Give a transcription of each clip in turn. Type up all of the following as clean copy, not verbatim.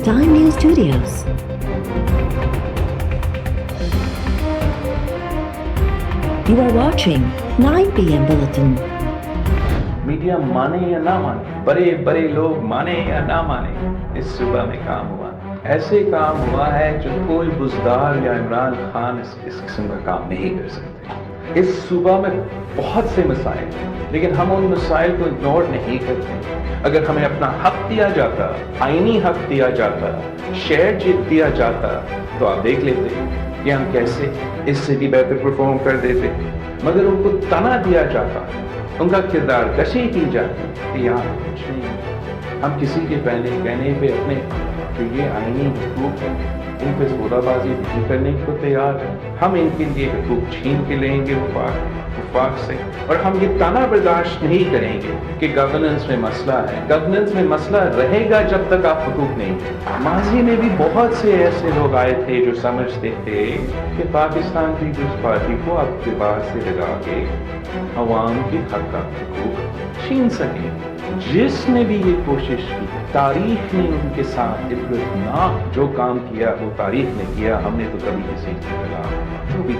Time News Studios. You are watching 9 PM Bulletin. Media माने या ना माने, बड़े बड़े लोग माने या ना माने, इस सुबह में काम हुआ। ऐसे काम हुआ है जो कोई बुज़दार या इमरान खान इस किस्म का काम नहीं कर सकते। इस सुबह में बहुत से मसाइल हैं, लेकिन हम उन मसाइल को इग्नोर नहीं करते। अगर हमें अपना हक दिया जाता, आईनी हक दिया जाता, शेयर जीत दिया जाता, तो आप देख लेते कि हम कैसे इससे भी बेहतर परफॉर्म कर देते। मगर उनको तना दिया जाता, उनका किरदार कशी की जाती कि यहाँ कुछ नहीं। हम किसी के कहने पे अपने जो ये आईनी हुकूक है, इन पर सौदाबाजी नहीं करने को तैयार है। हम इनके लिए हुकूक छीन के लेंगे वफाक से, और हम ये ताना बर्दाश्त नहीं करेंगे कि गवर्नेंस में मसला है। गवर्नेंस में मसला रहेगा जब तक आप हुकूक नहीं। माजी में भी बहुत से ऐसे लोग आए थे जो समझते थे कि पाकिस्तान पीपल्स पार्टी को आपके पास से लगा के अवाम की हक का हुकूक छीन सके। जिसने भी ये कोशिश की, तारीख ने उनके साथ इबरतनाक जो काम किया वो तारीख ने किया। हमने तो कभी किसी के खिलाफ जो भी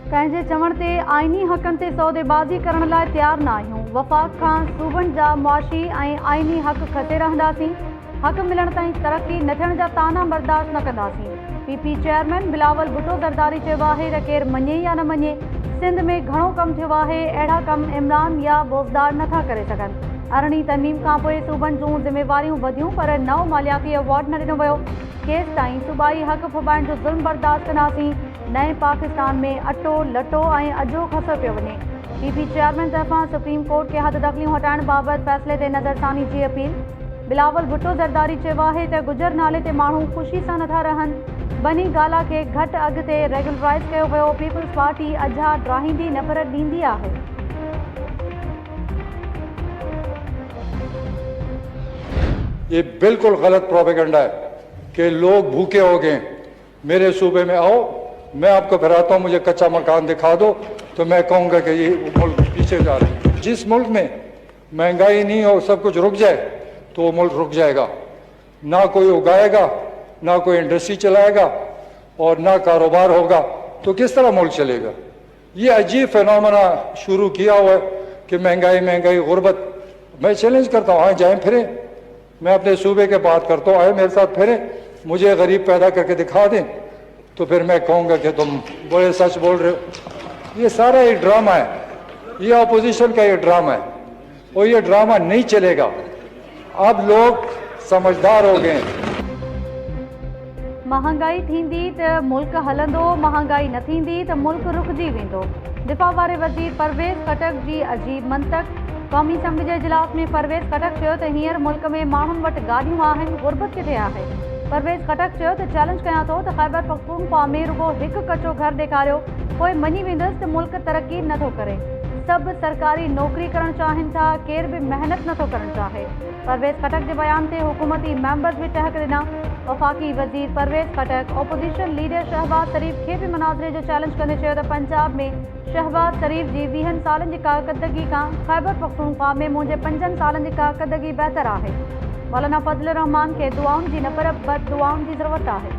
कंहिंजे चवण ते आईनी हक़नि ते सौदेबाज़ी करण लाइ तयारु न आहियूं। वफ़ाक़ खां सूबनि जा मुआशी ऐं आईनी हक़ खसे रहंदासीं। हक़ मिलण ताईं तरक़ी न थियण जा ताना बर्दाश्त न कंदासीं। PP चेयरमैन बिलावल भुट्टो ज़रदारी चयो आहे त केरु मञे या न मञे, सिंध में घणो कमु थियो आहे। अहिड़ा कम इमरान या बोज़दार नथा करे सघनि। अरिड़हीं तरमीम खां पोइ सूबनि जूं ज़िम्मेवारियूं वधियूं, पर नओं मालियाती अवॉर्ड न ॾिनो वियो। केसि ताईं सूबाई हक़ फुबाइण जो ज़ुल्म बर्दाश्त कंदासीं। नए पाकिस्तान में अटो लटो ऐं अजो खसो पियो वञे। PP चेयरमैन तरफ़ां सुप्रीम कोर्ट खे हद दख़लियूं हटाइण बाबति फ़ैसिले ते नज़रसानी जी अपील। बिलावल भुट्टो ज़रदारी चयो आहे त गुजर नाले ते माण्हू ख़ुशी सां नथा रहनि। बनी गाला खे घटि अघ ते रेगुलराइज़ कयो वियो। पीपल्स पार्टी अझा ड्राहींदी न पर ॾींदी आहे। ये बिल्कुल गलत प्रोपेगेंडा है कि लोग भूखे हो गए। मेरे सूबे में आओ, मैं आपको फिराता हूँ, मुझे कच्चा मकान दिखा दो तो मैं कहूँगा कि ये मुल्क पीछे जा रहा है। जिस मुल्क में महंगाई नहीं हो, सब कुछ रुक जाए, तो वो मुल्क रुक जाएगा। ना कोई उगाएगा, ना कोई इंडस्ट्री चलाएगा और ना कारोबार होगा, तो किस तरह मुल्क चलेगा। ये अजीब फिनोमेना शुरू किया हुआ है कि महंगाई गुर्बत। मैं चैलेंज करता हूँ, आए जाएँ फिरें, मैं अपने सूबे के बात करता हूँ, आए मेरे साथ फिरें, मुझे गरीब पैदा करके दिखा दें, तो फिर मैं कहूँगा कि तुम बड़े सच बोल रहे हो। ये सारा एक ड्रामा है, ये अपोजिशन का ये ड्रामा है, और ये ड्रामा नहीं चलेगा। अब लोग समझदार हो गए। महंगाई थींदी त मुल्क हलंदो, महंगाई न थींदी त मुल्क रुकजी वेंदो। दिफ़ा वारे वज़ीर परवेज़ खटक जी अजीब मंतक़। क़ौमी असम्बली जे इजलास में परवेज़ खटक चयो त हींअर मुल्क में माण्हुनि वटि गाॾियूं आहिनि, गुर्बत किथे आहे। परवेज़ खटक चयो त चैलेंज कयां थो त ख़ैबर पख्तूनख्वा में रुगो हिकु कचो घर ॾेखारियो, पोइ मञी वेंदुसि त मुल्क तरक़ी नथो करे। सभु सरकारी नौकरी करणु चाहिनि था, केर बि महिनत नथो करणु चाहे। परवेज़ खटक जे बयान ते हुकूमती मेंबर्स बि टहक ॾिना। वफ़ाक़ी वज़ीर परवेज़ खटक ओपोज़िशन लीडर शहबाज शरीफ़ खे बि मुनाज़िरे जो चैलेंज कंदे चयो त पंजाब में शहबाज शरीफ़ जी 20 सालनि जी कारकर्दगी खां ख़ैबर पख्तूनख्वा में मुंहिंजे 5 सालनि जी कारकर्दगी बहितर आहे। मौलाना फज़ल रहमान खे दुआउनि जी न पर बददुआउनि जी ज़रूरत आहे।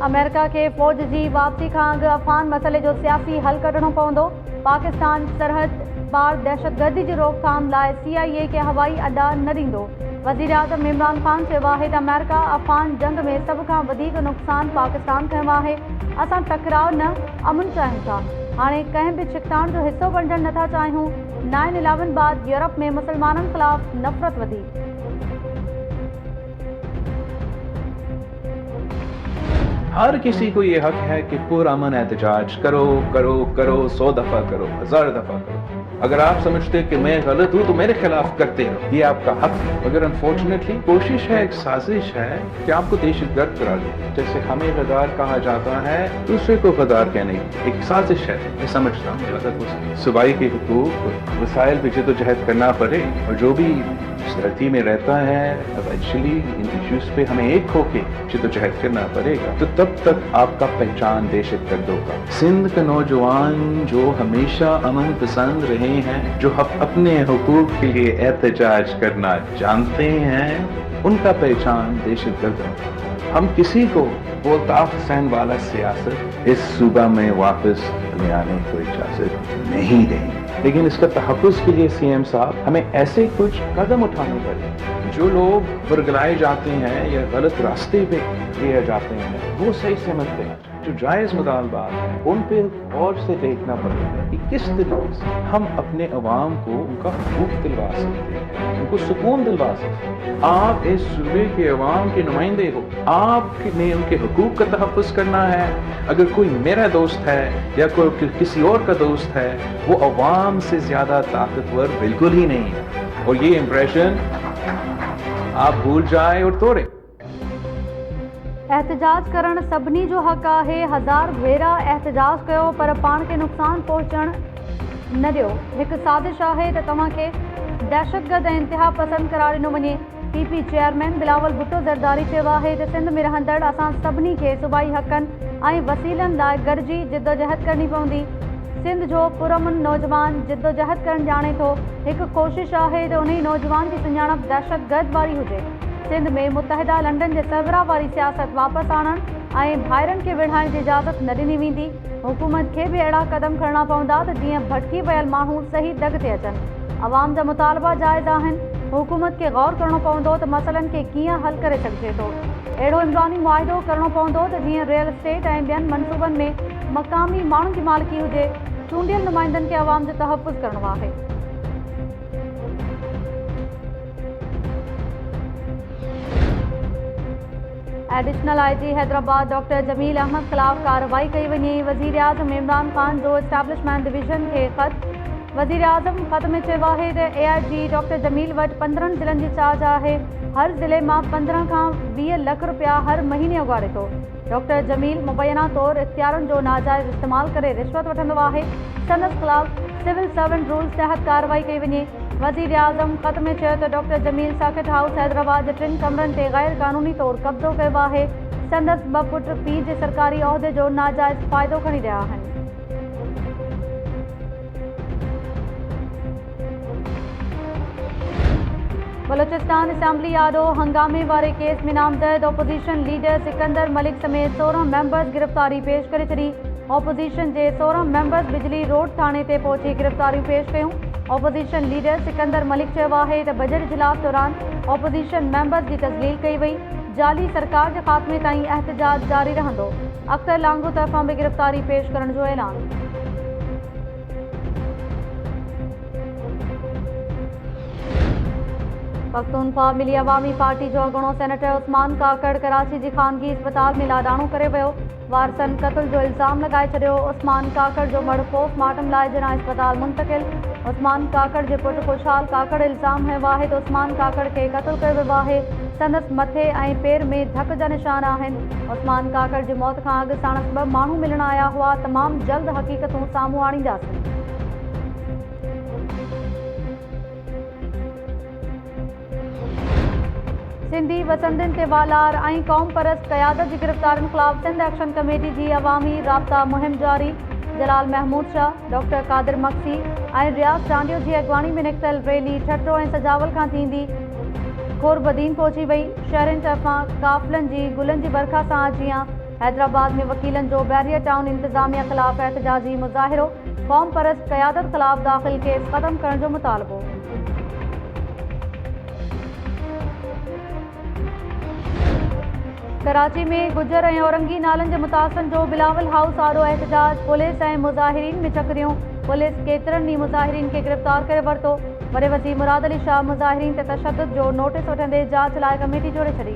अमेरिका खे फ़ौज जी वापसी खां अॻु अफ़गान मसइले जो सियासी हल कढणो पवंदो। पाकिस्तान सरहद पार दहशतगर्दी जी रोकथाम लाइ CIA खे हवाई अॾा न ॾींदो। वज़ीर आज़म इमरान ख़ान चयो आहे त अमेरिका अफ़गान जंग में सभ खां वधीक नुक़सानु पाकिस्तान कयो आहे। असां टकराव न अमन चाहियूं था, हाणे कंहिं बि छिकताण जो हिसो बणजणु नथा चाहियूं। 9/11 बाद यूरोप में मुसलमाननि ख़िलाफ़ नफ़रत वधी। हर किसी को ये हक है कि पुरअमन एहतजाज करो 100 दफ़ा करो, 1000 दफ़ा करो। अगर आप समझते कि मैं गलत हूँ तो मेरे खिलाफ करते रहो, ये आपका हक है। मगर अनफॉर्चुनेटली कोशिश है, एक साजिश है कि आपको दहशतगर्द करा दे। जैसे हमें गद्दार कहा जाता है, दूसरे को गद्दार कहने की एक साजिश है। मैं समझता हूँ सूबाई के हुकूक वसाइल पे जद्दोजहद करना पड़े, और जो भी इस धरती में रहता है एक्चुअली इन इश्यूज पे हमें एक होके जद्दोजहद करना पड़ेगा। तो तब तक आपका पहचान दहशतगर्दों का। सिंध का नौजवान जो हमेशा अमन पसंद रहे रहे हैं, जो अपने हुकूक के लिए एहतजाज करना जानते हैं, उनका पहचान दहशतगर्द है। हम किसी को वो ताफसन वाला सियासत इस सूबा में वापस ले आने को इजाजत नहीं देंगे। लेकिन इसका तहफ़्फ़ुज़ के लिए सीएम साहब हमें ऐसे कुछ कदम उठाने पड़े। जो लोग बरगलाए जाते हैं या गलत रास्ते पे लिए जाते हैं, वो सही समझते हैं। जो जायज़ मुतालबात हैं, उन पे गौर से देखना पड़ता है कि किस तरीके से हम अपने अवाम को उनका हुकूक दिलवा सकते हैं, उनको सुकून दिलवा सकते हैं। आप इस सूबे के अवाम के नुमाइंदे हो, आपने उनके हुकूक का तहफ़्फ़ुज़ करना है। अगर कोई मेरा दोस्त है या कोई किसी और का दोस्त है, वो अवाम से ज़्यादा ताकतवर बिल्कुल ही नहीं है। और ये इम्प्रेशन आप भूल जाए और तोड़े। एहतजाज करण सभिनी जो हक़ आहे। हज़ार भेरा एहतजाज कयो पर पाण खे नुक़सान पहुचण न ॾियो। हिकु साज़िश आहे त तव्हांखे दहशतगर्द ऐं इंतिहा पसंद करार ॾिनो वञे। पीपी चेयरमैन बिलावल भुट्टो ज़रदारी चयो आहे त सिंध में रहंदड़ असां सभिनी खे सूबाई हक़नि ऐं वसीलनि लाइ गॾिजी जिदोजहद करणी पवंदी। सिंध जो पुरअमन नौजवान जिदोजहद करणु ॼाणे थो। हिकु कोशिश आहे त उन्ही नौजवान जी सुञाणप दहशतगर्द वारी हुजे। सिंध में मुतहदा लंडन जे सरबराह वारी सियासत वापसि आणण ऐं भाइरनि खे विढ़ाइण जी इजाज़त न ॾिनी वेंदी। हुकूमत खे बि अहिड़ा क़दम खणणा पवंदा त जीअं भटकी वियल माण्हू सही डग ते अचनि। अवाम जा मुतालबा जाइज़ आहिनि। हुकूमत खे गौर करणो पवंदो त मसइलनि खे कीअं हल करे सघिजे थो। अहिड़ो इमरानी मुआहिदो करणो पवंदो त जीअं रियल एस्टेट ऐं ॿियनि मनसूबनि में मक़ामी माण्हुनि जी मालिकी हुजे। चूंडियल नुमाइंदनि खे अवाम जो तहफ़्फ़ुज़ करणो आहे। Additional IG Hyderabad doctor Jameel Ahmed ख़िलाफ़ कार्रवाई कई वञे। वज़ीर आज़म इमरान ख़ान जो एस्टैब्लिशमेंट डिवीज़न खे ख़त। वज़ीर आज़म ख़त में चयो आहे त AIG डॉक्टर जमील वटि 15 ज़िलनि जी चार्ज आहे। हर ज़िले मां 15 खां 20 लख रुपया हर महीने उगाड़े थो। डॉक्टर जमील मुबैना तौर इख्तियारनि जो नाजाइज़ इस्तेमाल करे रिश्वत वठंदो आहे। संदसि ख़िलाफ़ सिविल सर्वेंट रूल्स तहत कार्रवाई कई वञे। वज़ीर आज़म ख़त में चयो त doctor Jamil circuit house Hyderabad जे 3 कमरनि ते गैर क़ानूनी तौर कब्ज़ो कयो आहे। संदसि 2 पुट पीउ जे सरकारी उहिदे जो नाजाइज़ फ़ाइदो खणी रहिया आहिनि। बलोचिस्तान असेंबली आॾो हंगामे वारे केस में नामज़द ऑपोज़िशन लीडर सिकंदर मलिक समेत 16 मेंबर्स गिरफ़्तारी पेश करे छॾी। ऑपोज़िशन जे 16 मेंबर्स बिजली रोड थाणे ते पहुची गिरफ़्तारियूं पेश कयूं। ऑपोज़िशन लीडर सिकंदर मलिक चयो आहे त बजट इजलास दौरान ऑपोज़िशन मेंबर्स जी तज़लील कई वई। जाली सरकार जे ख़ात्मे ताईं एहतजाज जारी रहंदो। अख्तर लांगू तरफ़ां बि गिरफ़्तारी पेश करण जो ऐलान। पख्तूनख्वा मिली अवामी पार्टी जो अॻूणो सेनेटर उस्मान काकड़ कराची जी ख़ानगी अस्पताल में लाॾाणो करे वियो। वारसनि क़त्ल जो इल्ज़ाम लॻाए छॾियो। उस्मान काकड़ जो मड़ पोस्टमार्टम लाइ जना अस्पताल मुंतक़िल। उस्मान काकड़ जे पुटु खुशहाल काकड़ इल्ज़ाम हयो आहे त उस्मान काकड़ खे क़त्ल कयो वियो आहे। संदसि मथे ऐं पेर में धक जा निशान आहिनि। उस्मान काकड़ जी मौत खां अॻु साणसि 2 माण्हू मिलण आया हुआ। तमामु जल्द हक़ीक़तूं साम्हूं आणींदासीं। सिंधी वसंदनि ते वालार ऐं क़ौम परस्त क़यादत जी गिरफ़्तारियुनि ख़िलाफ़ सिंध एक्शन कमेटी जी अवामी राब्ता मुहिम जारी। जलाल महमूद शाह, डॉक्टर कादिर मक्सी ऐं रियाज़ चांडियो जी अॻवानी में निकितल रैली ठट्टो ऐं सजावल खां थींदी खोरबदीन पहुची वई। शहरनि तरफ़ां काफ़िलनि जी गुलनि जी बरखा सां आजियां। हैदराबाद में वकीलनि जो बैरियर टाउन इंतज़ामिया ख़िलाफ़ एहतजाजी मुज़ाहिरो। क़ौम परस्त क़यादत ख़िलाफ़ दाख़िल केस ख़त्म करण जो मुतालबो। कराची में गुजर ऐं औरंगी नालनि जे मुतासिरनि जो बिलावल हाउस आॾो एहतजाज। पुलिस ऐं मुज़ाहिरीन में चकरियूं। पुलिस केतिरनि ई मुज़ाहिरीन खे गिरफ़्तार करे वरितो। वॾे वज़ीर मुराद अली शाह मुज़ाहिरीन ते तशद्दुद जो नोटिस वठंदे जांच लाइ कमेटी जोड़े छॾी।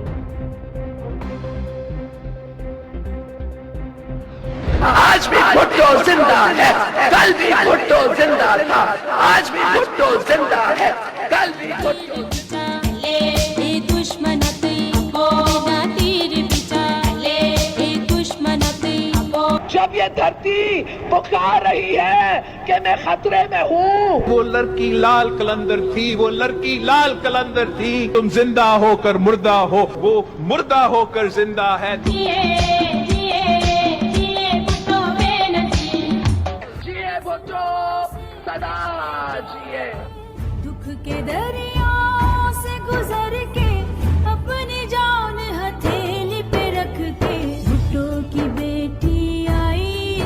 आज भी भुट्टो जिंदा है, कल भी भुट्टो जिंदा था। आज भी भुट्टो जिंदा है, कल भी भुट्टो। जब ये धरती पुकार रही है कि मैं खतरे में हूँ। वो लड़की लाल कलंदर थी, वो लड़की लाल कलंदर थी। तुम जिंदा होकर मुर्दा हो, वो मुर्दा होकर जिंदा है। जिए भुट्टो सदा जिए। दुख के दरियाओं से गुजर के अपनी जान हथेली पे रख के भुट्टो की बेटी आई।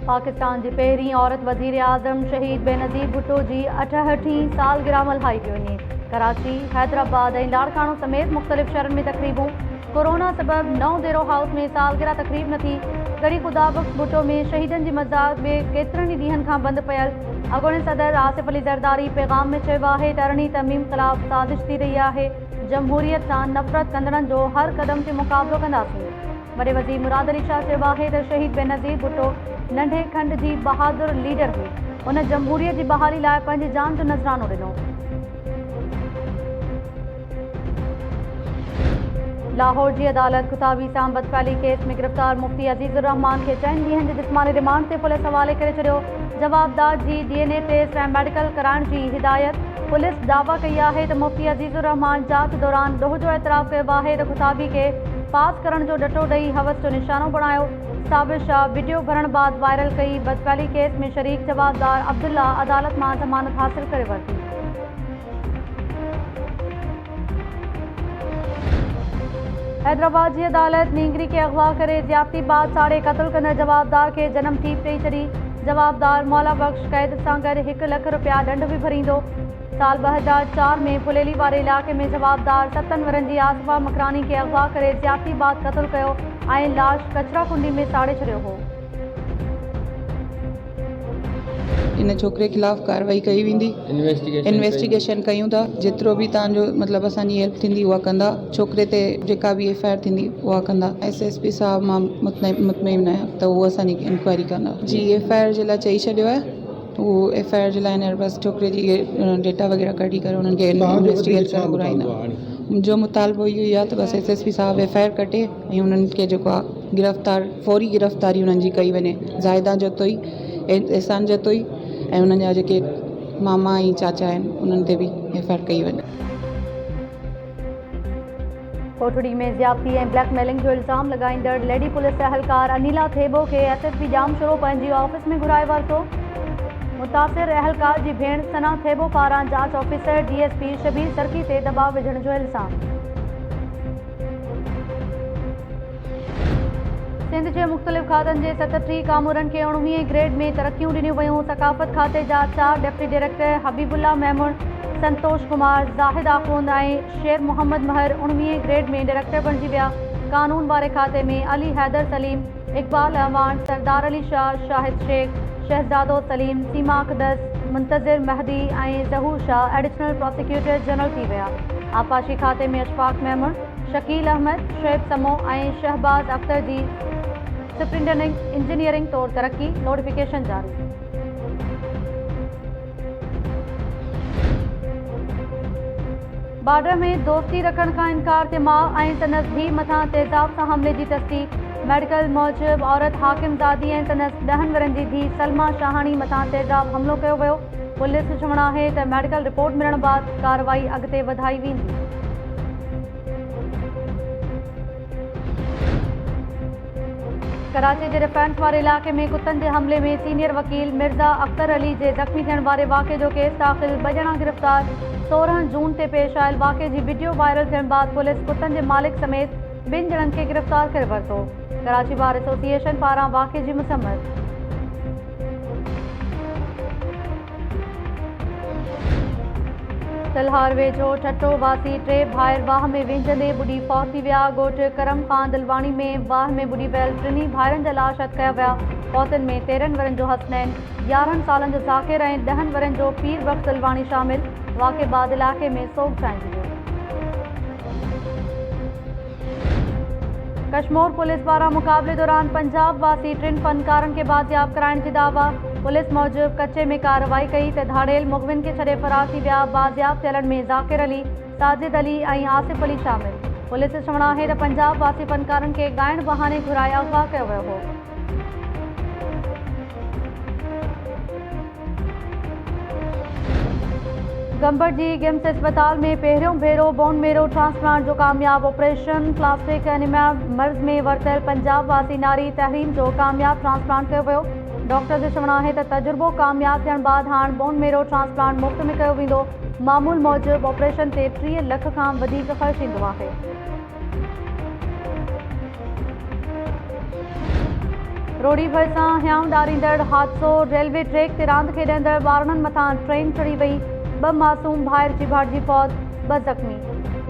पाकिस्तान जी पहिरीं औरत वज़ीर आज़म शहीद बेनज़ीर भुट्टो जी 68 सालगिरह मल्हाई पई वञे। कराची, हैदराबाद ऐं लाड़काणो समेत मुख़्तलिफ़ शहरनि में तक़रीबूं। कोरोना सबबि नओं देरो हाउस में सालगिरह तक़रीब न थी। गड़ी ख़ुदाबख़्श भुट्टो में शहीदनि जी मज़ार में केतिरनि ई ॾींहंनि खां बंदि पियल। अॻूणे सदर आसिफ अली ज़रदारी पैगाम में चयो आहे त अरिड़हीं तरमीम ख़िलाफ़ साज़िश थी रही आहे। जमहूरियत सां नफ़रत कंदड़नि जो हर क़दम ते मुक़ाबिलो कंदासीं। वॾे वज़ीर मुराद अली शाह चयो आहे त शहीद बेनज़ीर भुट्टो नंढे खंड जी बहादुर लीडर हुई। उन जमहूरियत जी बहाली लाइ पंहिंजी जान जो नज़रानो ॾिनो। लाहौर जी अदालत ख़ुताबी सां बदफ़ैली केस में गिरफ़्तार मुफ्ती अज़ीज़ुर रहमान खे 4 ॾींहंनि जे जिस्मानी रिमांड ते पुलिस हवाले करे छॾियो। जवाबदार जी DNA टेस्ट ऐं मेडिकल कराइण जी हिदायत। पुलिस दावा कई आहे त मुफ्ती अज़ीज़ुर रहमान जांच दौरान ॾोह जो एतराफ़ कयो आहे त ख़ुताबी खे पास करण जो डटो ॾेई हवस जो निशानो बणायो। साबिर शाह वीडियो भरण बाद वायरल कई। बदफ़ैली केस में शरीक जवाबदार अब्दुल्ला अदालत मां ज़मानत हासिल करे वरिती। हैदराबाद जी अदालत नींगरी के अगवा करे ज़्यादती बाद साड़े क़त्ल कंदड़ जवाबदार के जनम ठीप ॾेई छॾी। जवाबदार मौला बख्श क़ैद सां गॾु 1 लख रुपया ॾंड भी भरींदो। साल 2004 में फुलेली वारे इलाक़े में जवाबदार 7 वरनि जी आसिफा मकरानी के अगवा करे ज़्यादती बाद क़त्ल कयो ऐं लाश कचरा कुंडी में साड़े छॾियो हो। इन छोकिरे खिलाफ़ कार्रवाई कई वेंदी। इन्वेस्टिगेशन कयूं था। जेतिरो बि तव्हांजो मतिलबु असांजी हेल्प थींदी उहा कंदा। छोकिरे ते जेका बि FIR थींदी उहा कंदा। SSP साहब मां मुतमइन आहियां त उहो असांजी इंक्वायरी कंदा। जी FIR जे लाइ चई छॾियो आहे। उहो FIR जे लाइ न बसि छोकिरे जी डेटा वग़ैरह कढी करे उन्हनि खे इन्वेस्टिगेट करे घुराईंदा। मुंहिंजो मुतालबो इहो ई आहे त बसि SSP साहब FIR कटे ऐं उन्हनि खे जेको आहे गिरफ़्तार फौरी गिरफ़्तारी उन्हनि जी कई वञे। ज़ाइदा जतोई एहसान जतोई ऐं उन्हनि जा जेके मामा ऐं चाचा आहिनि उन्हनि ते बि FIR कई वञे। कोटड़ी में ज़्यादती ऐं ब्लैकमेलिंग जो इल्ज़ाम लॻाईंदड़ लेडी पुलिस अहलकार अनिला थेबो खे SSP जामशुरो पंहिंजी ऑफिस में घुराए वरितो। मुतासिर अहलकार जी भेण सना थेबो पारां जांच ऑफिसर DSP शबीर सरकी ते दबाव विझण जो इल्ज़ाम। सिंध जे मुख़्तलिफ़ खातनि जे 37 कामूरनि खे 19 ग्रेड में तरक़ियूं ॾिनियूं वयूं। सकाफ़त खाते जा 4 डिप्टी डायरेक्टर हबीबुल्ला मेमून, संतोष कुमार, ज़ाहिद आखूंद ऐं शेर मोहम्मद महर 19 ग्रेड में डायरेक्टर बणिजी विया। कानून वारे खाते में अली हैदर सलीम, इकबाल अहवान, सरदार अली शाह, शाहिद शेख, शहजादो सलीम, सीमा अक़दस, मुंतज़िर महदी ऐं ज़हूर शाह एडिशनल प्रोसिक्यूटर जनरल थी विया। आपाशी खाते में अशफाक मेमून, शकील अहमद, शुएब समो ऐं शहबाज अख्तर जी सुप्रिंटेंडेंट इंजीनियरिंग तौर तरक्की। नोटिफिकेशन जारी। बॉर्डर में दोस्ती रखण खां इनकार ते माउ ऐं संदसि धीउ मथां तेज़ाब सां हमले जी तस्दीक़। मेडिकल मूजिबि औरत हाकिमज़ादी ऐं संदसि 10 वरनि जी धीउ सलमा शाहानी मथां तेज़ाब हमलो कयो वियो। पुलिस चवणु आहे त मेडिकल रिपोर्ट मिलण बाद कार्रवाई अॻिते वधाई वेंदी। कराची जे डिफेंस वारे इलाक़े में कुतनि जे हमले में सीनियर वकील मिर्ज़ा अख्तर अली जे ज़ख़्मी थियण वारे वाक़े जो केस दाख़िल। 2 ॼणा गिरफ़्तार। 16 जून ते पेश आयल वाक़े जी वीडियो वायरल थियण बाद पुलिस कुतनि जे मालिक समेत 2 ॼणनि खे गिरफ़्तार करे वरितो। कराची बार एसोसिएशन पारां वाक़े जी मुसम्मत। तलहार वेझो ठट्टो वासी 3 भाइर वाह में विंझंदे बुॾी फौत थी विया। ॻोठु करम खान दिलवाणी में वाह में बुॾी वियल 3 भाइरनि जा लाश हथ कया विया। फौतनि में 13 वरनि जो हसनैन, 11 सालनि जो ज़ाकिर ऐं 10 वरनि जो पीर बख्श दिलवाणी शामिल। वाक़े बाद इलाक़े में सोग छाइजी वियो। कश्मीर पुलिस पारां मुक़ाबले दौरान पंजाब वासी 3 फनकारनि खे बाज़ियाब कराइण जी दावा। पुलिस मूजिबि कचे में कार्रवाई कई त धाड़ेल मुग़विन खे छॾे फरार थी विया। बाज़ियाब थियलनि में ज़ाकिर अली, साजिद अली ऐं आसिफ अली शामिल। पुलिस चवणु आहे त पंजाब वासी फनकारनि खे ॻाइण बहाने घुराए अगवा कयो वियो हो। गंबड़ जी गिम्स अस्पताल में पहिरियों भेरो बोन मेरो ट्रांसप्लांट जो कामयाब ऑपरेशन। प्लास्टिक एनीमिया मर्ज़ में वरतल पंजाब वासी नारी तहरीम जो कामयाब ट्रांसप्लांट कयो वियो। डॉक्टर जो चवणु आहे त तजुर्बो कामयाब थियण बाद हाणे बोन मेरो ट्रांसप्लांट मुफ़्त में कयो वेंदो। मामूल मूजिबि ऑपरेशन ते 30 लख खां वधीक ख़र्च ईंदो आहे। रोड़ी भरिसां हियांव ॾारींदड़ हादसो। रेलवे ट्रैक ते रांदि खेॾंदड़ ॿारनि मथां ट्रेन चढ़ी वई। 2 मासूम भाइर जी भाड़जी फौत, 2 ज़ख़्मी।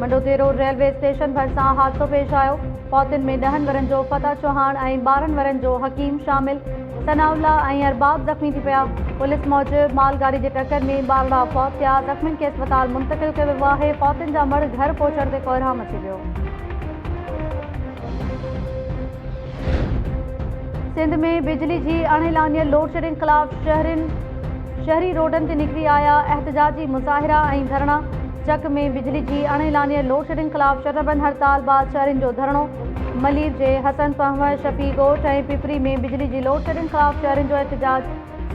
मंडोतेरो रेलवे स्टेशन भरिसां हादसो पेश आयो। फौतुनि में 10 वरनि जो फतह चौहान ऐं 12 वरनि जो हकीम शामिल। सनाउल्ला ऐं अरबाब ज़ख़्मी थी पिया। पुलिस मूजिबि मालगाड़ी जे टक्कर में 12 फौत थिया। ज़ख़्मियुनि खे अस्पताल मुंतक़िल कयो वियो आहे। फौतुनि जा मर्द घर पहुचण ते कोहराम अची वियो। सिंध में बिजली जी अणिलानियल लोड शेडिंग ख़िलाफ़ शहरी रोडनि ते निकिरी आया एहतजाजी मुज़ाहिरा ऐं धरणा। चक में बिजली जी अणिलानियल लोड शेडिंग ख़िलाफ़ शटरबंद हड़ताल बाद शहरियुनि जो धरणो। मलीर जे हसन पहवर शफ़ी ॻोठ ऐं पिपरी में बिजली जी लोड शेडिंग ख़िलाफ़ शहरियुनि जो एहतजाज।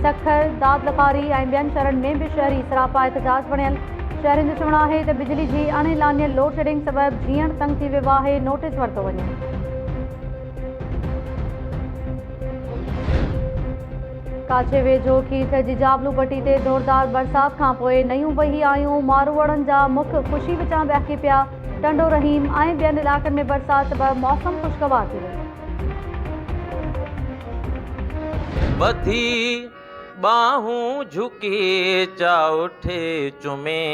सखर दादलकारी ऐं ॿियनि शहरनि में बि शहरी सरापा एहतजाज बणियल। शहरियुनि जो चवणु आहे त बिजली जी अणिलानियल लोड शेडिंग सबबि जीअण तंग थी वियो आहे। नोटिस वरितो वञे। काछे वेझो खीर जी जाबलू पट्टी ते ज़ोरदार बरसात खां पोइ नयूं वही आयूं मारूवड़नि जा मुख ख़ुशी विचां बहकी पिया। टंडो रहीम ऐं ॿियनि इलाइक़नि में बरसात सबबि मौसम ख़ुशगवार थी वियो। बधी बाहूं झुके चा उठे चुमे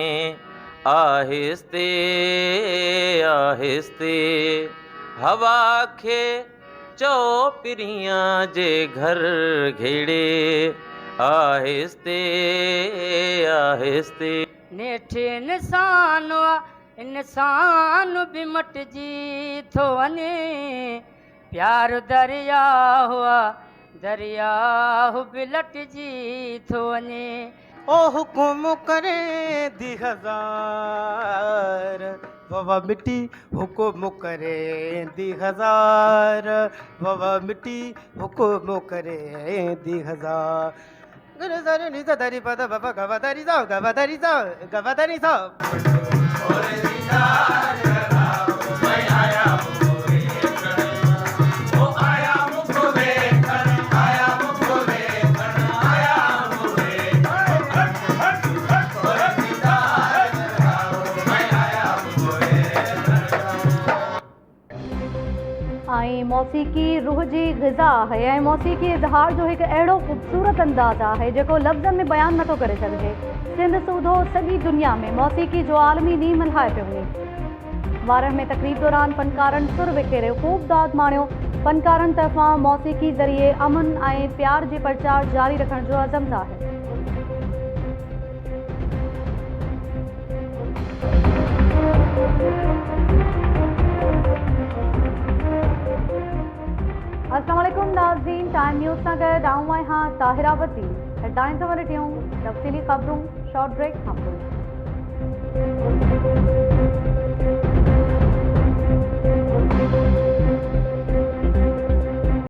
आहिस्ते आहिस्ते हवा खे चो पिरियां जे घर घेड़े आहिस्ते आहिस्ते। नेठे इंसान भी मटजी थो वञे। प्यार दरिया हुआ दरिया भी लटजी थो वञे। ओ हुकुम करे दी हजार ववा मिट्टी हुकुम करे दी हजार ववा मिट्टी हुकुम करे दी हजार। दरी पद बाबा गवादारी जाओ गवादारी जाओ गवादारी जाओ। ऐं मौसीक़ी रूह जी ग़िज़ा आहे ऐं मौसीक़ी इज़हार जो हिकु अहिड़ो ख़ूबसूरत अंदाज़ आहे जेको लफ़्ज़नि में बयानु नथो करे सघिजे। सिंध सूधो सॼी दुनिया में मौसीक़ी जो आलमी ॾींहुं मल्हाए पियो वञे। वारह में तक़रीब दौरान फ़नकारनि सुर विखेरे ख़ूब दाद माणियो। फ़नकारनि तरफ़ां मौसीक़ी ज़रिए अमन ऐं प्यार जे प्रचार जारी रखण जो अज़म आहे। अस्सलाम वालेकुम नाज़रीन, टाइम न्यूज़ सां गॾु आऊं आहियां ताहिरा वसीम। हेडलाइंस सां वॾियूं तफ़सीली ख़बरूं शॉर्ट ब्रेक खां पोइ।